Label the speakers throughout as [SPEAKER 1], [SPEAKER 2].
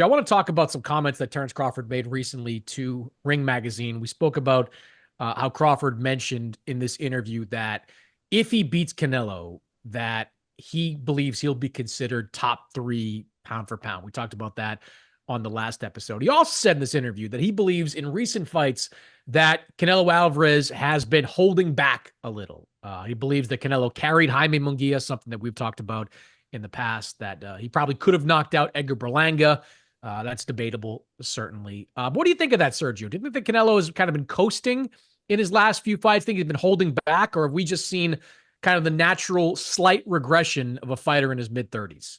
[SPEAKER 1] I want to talk about some comments that Terence Crawford made recently to Ring Magazine. We spoke about how Crawford mentioned in this interview that if he beats Canelo, that he believes he'll be considered top three pound for pound. We talked about that on the last episode. He also said in this interview that he believes in recent fights that Canelo Alvarez has been holding back a little. He believes that Canelo carried Jaime Munguia, something that we've talked about in the past, that he probably could have knocked out Edgar Berlanga. That's debatable, certainly. But what do you think of that, Sergio? Do you think that Canelo has kind of been coasting in his last few fights? Think he's been holding back, or have we just seen kind of the natural slight regression of a fighter in his mid-30s?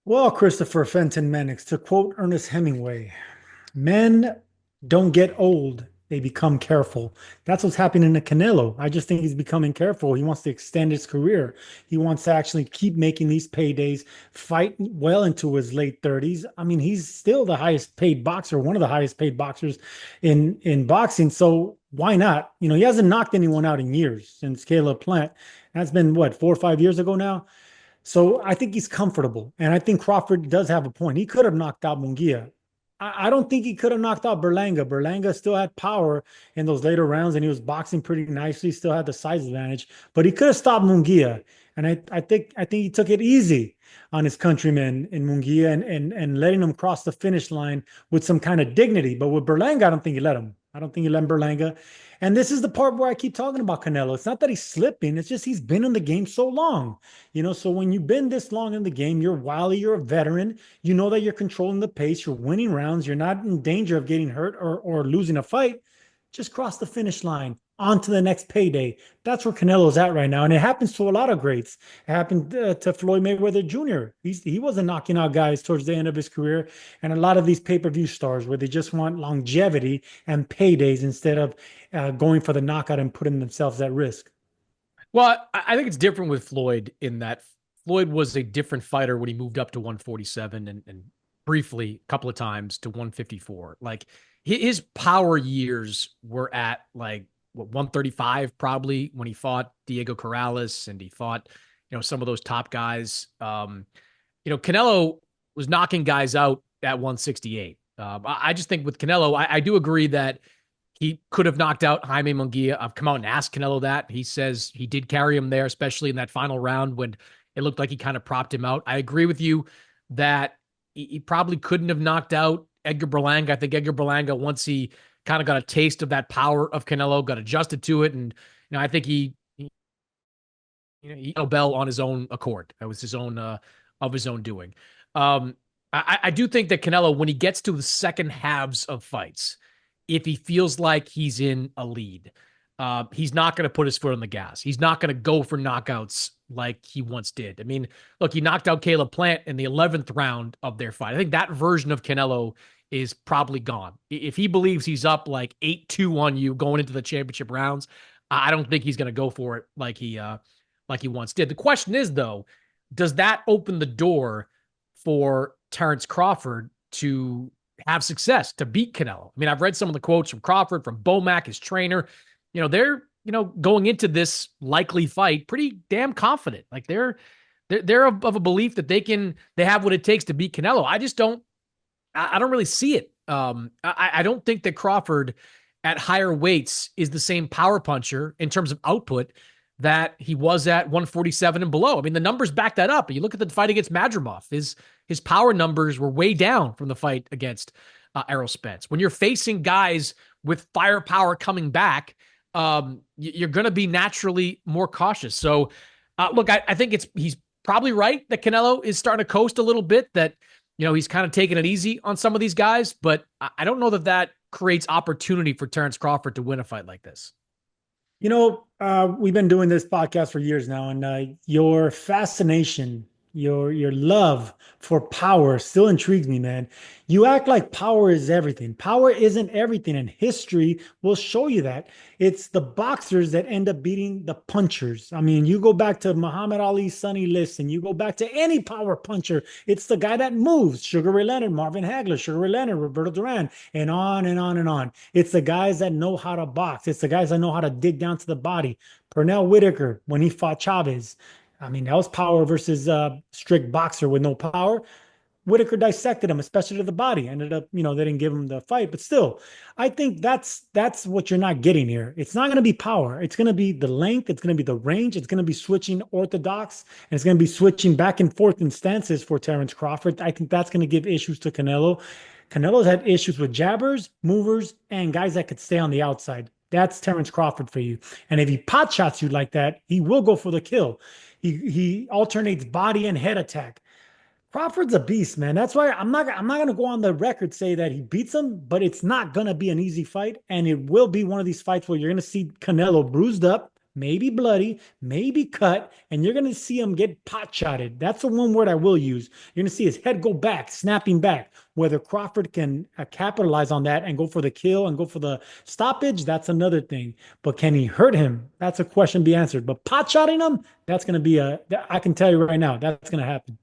[SPEAKER 2] Well, Christopher Fenton Mannix, to quote Ernest Hemingway, men don't get old, they become careful. That's what's happening to Canelo. I just think he's becoming careful. He wants to extend his career. He wants to actually keep making these paydays, fight well into his late 30s. I mean, he's still the highest paid boxer, one of the highest paid boxers in boxing. So why not? He hasn't knocked anyone out in years since Caleb Plant. That's been what, 4 or 5 years ago now? So I think he's comfortable. And I think Crawford does have a point. He could have knocked out Munguia. I don't think he could have knocked out Berlanga. Berlanga still had power in those later rounds, and he was boxing pretty nicely, still had the size advantage, but he could have stopped Munguia. And I think he took it easy on his countrymen in Munguia and letting him cross the finish line with some kind of dignity. But with Berlanga, I don't think he let him. I don't think he let Berlanga. And this is the part where I keep talking about Canelo. It's not that he's slipping, it's just he's been in the game so long. So when you've been this long in the game, you're wily, you're a veteran, you know that you're controlling the pace, you're winning rounds, you're not in danger of getting hurt or losing a fight. Just cross the finish line, on to the next payday. That's where Canelo's at right now. And it happens to a lot of greats. It happened to Floyd Mayweather Jr. He wasn't knocking out guys towards the end of his career. And a lot of these pay-per-view stars where they just want longevity and paydays instead of going for the knockout and putting themselves at risk.
[SPEAKER 1] Well, I think it's different with Floyd in that Floyd was a different fighter when he moved up to 147 and briefly a couple of times to 154. Like his power years were at like what 135 probably when he fought Diego Corrales and he fought some of those top guys. Canelo was knocking guys out at 168. I just think with Canelo, I do agree that he could have knocked out Jaime Munguia. I've come out and asked Canelo that. He says he did carry him there, especially in that final round when it looked like he kind of propped him out. I agree with you that he probably couldn't have knocked out Edgar Berlanga. I think Edgar Berlanga, once he kind of got a taste of that power of Canelo, got adjusted to it. And, I think he Bell on his own accord. That was his own, of his own doing. I do think that Canelo, when he gets to the second halves of fights, if he feels like he's in a lead, he's not going to put his foot on the gas. He's not going to go for knockouts like he once did. I mean, look, he knocked out Caleb Plant in the 11th round of their fight. I think that version of Canelo is probably gone. If he believes he's up like 8-2 on you going into the championship rounds, I don't think he's going to go for it like he once did. The question is, though, does that open the door for Terence Crawford to have success, to beat Canelo? I mean, I've read some of the quotes from Crawford, from Bomac, his trainer. They're going into this likely fight pretty damn confident. Like they're of a belief that they have what it takes to beat Canelo. I don't really see it. I don't think that Crawford at higher weights is the same power puncher in terms of output that he was at 147 and below. I mean, the numbers back that up. You look at the fight against Madrimov, his power numbers were way down from the fight against Errol Spence. When you're facing guys with firepower coming back, you're going to be naturally more cautious. So, look, I think he's probably right that Canelo is starting to coast a little bit, that, he's kind of taking it easy on some of these guys, but I don't know that creates opportunity for Terence Crawford to win a fight like this.
[SPEAKER 2] We've been doing this podcast for years now, and your fascination, your love for power still intrigues me, man. You act like power is everything. Power isn't everything, and history will show you that. It's the boxers that end up beating the punchers. I mean, you go back to Muhammad Ali, Sonny Liston, you go back to any power puncher, it's the guy that moves. Sugar Ray Leonard, Marvin Hagler, Sugar Ray Leonard, Roberto Duran, and on and on and on. It's the guys that know how to box. It's the guys that know how to dig down to the body. Pernell Whitaker, when he fought Chavez, I mean, that was power versus strict boxer with no power. Whitaker dissected him, especially to the body. Ended up, they didn't give him the fight, but still, I think that's what you're not getting here. It's not going to be power. It's going to be the length. It's going to be the range. It's going to be switching orthodox, and it's going to be switching back and forth in stances for Terence Crawford. I think that's going to give issues to Canelo. Canelo's had issues with jabbers, movers, and guys that could stay on the outside. That's Terence Crawford for you. And if he pot shots you like that, he will go for the kill. He alternates body and head attack. Crawford's a beast, man. That's why I'm not gonna go on the record say that he beats him, but it's not gonna be an easy fight, and it will be one of these fights where you're gonna see Canelo bruised up, maybe bloody, maybe cut, and you're gonna see him get pot shotted. That's the one word I will use. You're gonna see his head go back, snapping back. Whether Crawford can capitalize on that and go for the kill and go for the stoppage, that's another thing. But can he hurt him? That's a question to be answered. But pot shotting him, that's gonna be I can tell you right now, that's gonna happen.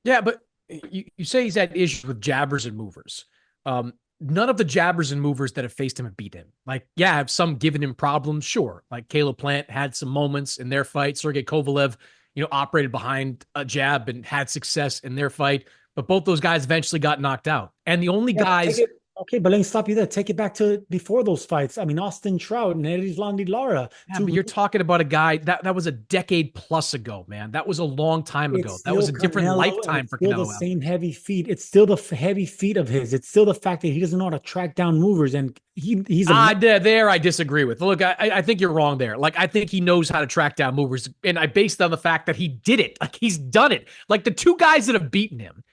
[SPEAKER 1] Yeah, but you say he's had issues with jabbers and movers. None of the jabbers and movers that have faced him have beat him. Like, yeah, have some given him problems, sure. Like Caleb Plant had some moments in their fight. Sergey Kovalev, operated behind a jab and had success in their fight. But both those guys eventually got knocked out. And the only
[SPEAKER 2] Yeah,
[SPEAKER 1] guys
[SPEAKER 2] okay, but let me stop you there. Take it back to before those fights. I mean, Austin Trout and Eddie Lara.
[SPEAKER 1] Yeah, but you're talking about a guy that was a decade plus ago, man. That was a long time ago.
[SPEAKER 2] It's
[SPEAKER 1] That was
[SPEAKER 2] still
[SPEAKER 1] a different
[SPEAKER 2] Canelo, and
[SPEAKER 1] lifetime
[SPEAKER 2] it's
[SPEAKER 1] for
[SPEAKER 2] still the
[SPEAKER 1] Canelo
[SPEAKER 2] same
[SPEAKER 1] Alvarez.
[SPEAKER 2] heavy feet. It's still the heavy feet of his. It's still the fact that he doesn't know how to track down movers, and he's a
[SPEAKER 1] There I disagree with. Look, I think you're wrong there. Like, I think he knows how to track down movers, and I based it on the fact that he did it. Like, he's done it. Like, the two guys that have beaten him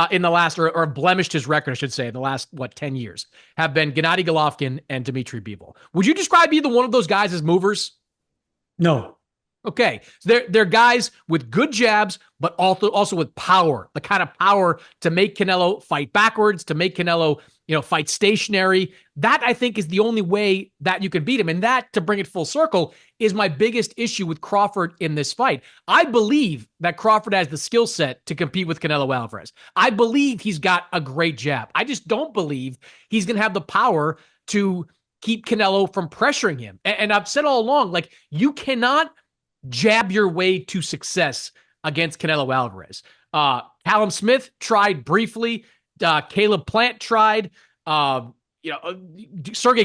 [SPEAKER 1] in the last, or blemished his record, I should say, in the last, 10 years, have been Gennady Golovkin and Dmitry Bivol. Would you describe either one of those guys as movers?
[SPEAKER 2] no.
[SPEAKER 1] Okay, so they're guys with good jabs, but also with power, the kind of power to make Canelo fight backwards, to make Canelo, fight stationary. That, I think, is the only way that you can beat him. And that, to bring it full circle, is my biggest issue with Crawford in this fight. I believe that Crawford has the skill set to compete with Canelo Alvarez. I believe he's got a great jab. I just don't believe he's going to have the power to keep Canelo from pressuring him. And I've said all along, like, you cannot jab your way to success against Canelo Alvarez. Callum Smith tried briefly. Caleb Plant tried. Sergey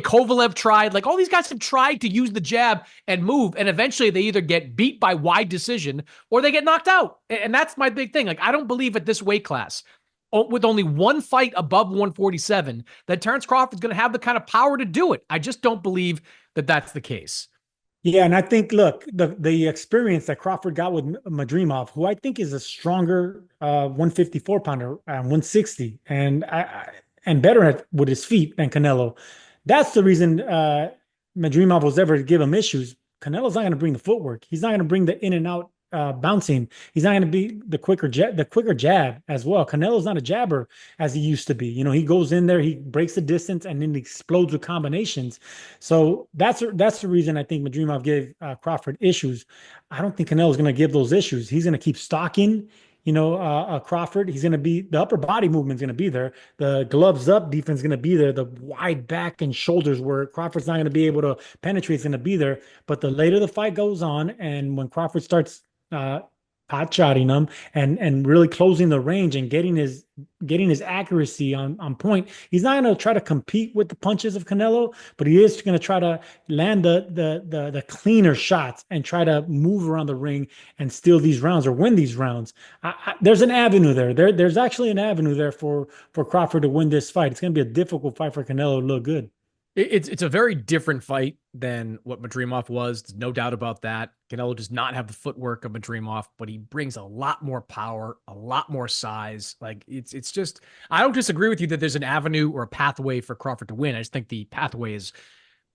[SPEAKER 1] Kovalev tried. Like, all these guys have tried to use the jab and move, and eventually they either get beat by wide decision or they get knocked out. And that's my big thing. Like, I don't believe at this weight class, with only one fight above 147, that Terence Crawford's going to have the kind of power to do it. I just don't believe that that's the case.
[SPEAKER 2] Yeah, and I think, look, the experience that Crawford got with Madrimov, who I think is a stronger 154 pounder, 160, and better with his feet than Canelo. That's the reason Madrimov was ever to give him issues. Canelo's not going to bring the footwork. He's not going to bring the in and out bouncing. He's not going to be the quicker jab as well. Canelo's not a jabber as he used to be. He goes in there, he breaks the distance, and then he explodes with combinations. So that's the reason I think Madrimov gave Crawford issues. I don't think Canelo's going to give those issues. He's going to keep stalking. Crawford, he's going to be, the upper body movement's going to be there. The gloves up defense is going to be there. The wide back and shoulders where Crawford's not going to be able to penetrate is going to be there. But the later the fight goes on, and when Crawford starts pot shotting him and really closing the range and getting his accuracy on point, he's not going to try to compete with the punches of Canelo, but he is going to try to land the cleaner shots and try to move around the ring and steal these rounds or win these rounds. There's an avenue there. There's actually an avenue there for Crawford to win this fight. It's going to be a difficult fight for Canelo to look good.
[SPEAKER 1] It's a very different fight than what Madrimov was. There's no doubt about that. Canelo does not have the footwork of Madrimov, but he brings a lot more power, a lot more size. Like, it's just, I don't disagree with you that there's an avenue or a pathway for Crawford to win. I just think the pathway is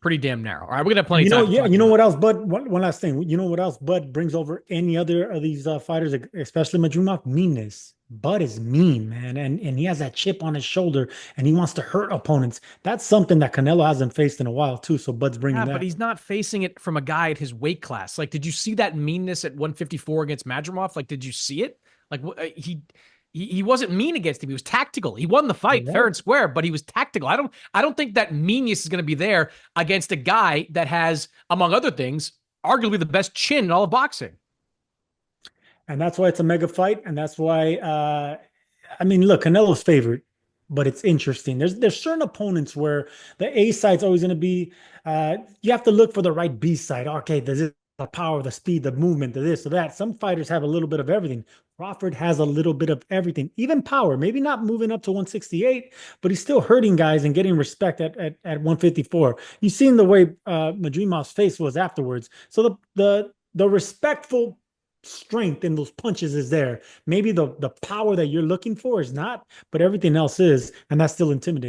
[SPEAKER 1] pretty damn narrow. All right, we're gonna have plenty of time.
[SPEAKER 2] Yeah, you know what else, Bud? One last thing. You know what else Bud brings over any other of these fighters, especially Madrimov? Meanness. Bud is mean, man, and he has that chip on his shoulder, and he wants to hurt opponents. That's something that Canelo hasn't faced in a while too. So Bud's bringing that.
[SPEAKER 1] But he's not facing it from a guy at his weight class. Like, did you see that meanness at 154 against Madrimov? Like, did you see it? Like, he wasn't mean against him. He was tactical. He won the fight fair and square, but he was tactical. I don't think that meanness is going to be there against a guy that has, among other things, arguably the best chin in all of boxing.
[SPEAKER 2] And that's why it's a mega fight, and that's why I mean, look, Canelo's favorite, but it's interesting. There's certain opponents where the A side's always going to be. You have to look for the right B side. Okay, there's the power, the speed, the movement, the this or that. Some fighters have a little bit of everything. Crawford has a little bit of everything, even power. Maybe not moving up to 168, but he's still hurting guys and getting respect at 154. You've seen the way Madrimov's face was afterwards. So the respectful strength in those punches is there. Maybe the power that you're looking for is not, but everything else is, and that's still intimidating.